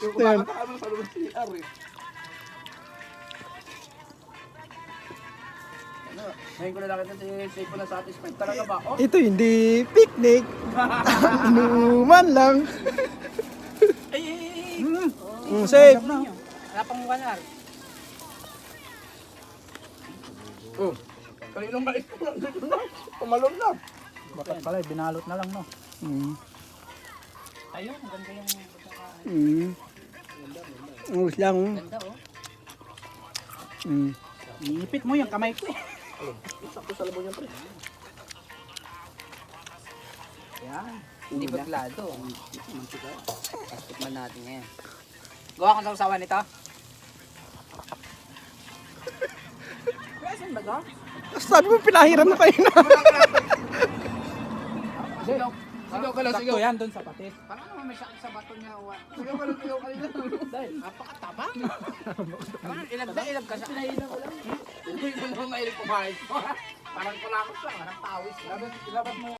Yung kumakatakal sa loob ng CR eh. Ano, ngayon ko na nakita si Seiko na satisfied talaga ba? Oh, Ito hindi picnic. Inuman lang. ay. Safe. Wala pang mukha na. Oh, kaninong mais ko lang dito na. Tumalon na. Bakit pala, binalot na lang, no? Mm. Ayun, maganda yung pagkakain. Mm. Uus lang. Ganda oh. Mm. Iipit mo yung kamay ko. Sakto sa labon yung pre. Yan. Hindi pa klado. Tikman natin ngayon. Gawa kang sausawan nito? Saan ba ito? Sabi mo pinahiram mo kayo na. Sigaw. Sigaw ka lang, sigaw. Sakto yan doon sa patis. Parang naman may sakit sa bato niya. Sigaw ka lang, sigaw ka lang. Dahil, napakataba. Parang ilag na ilag ka sa... Pinahilang ko lang. Hindi mo naman mahilig kumain. Parang kulakot lang, parang pawis. Ilabas mo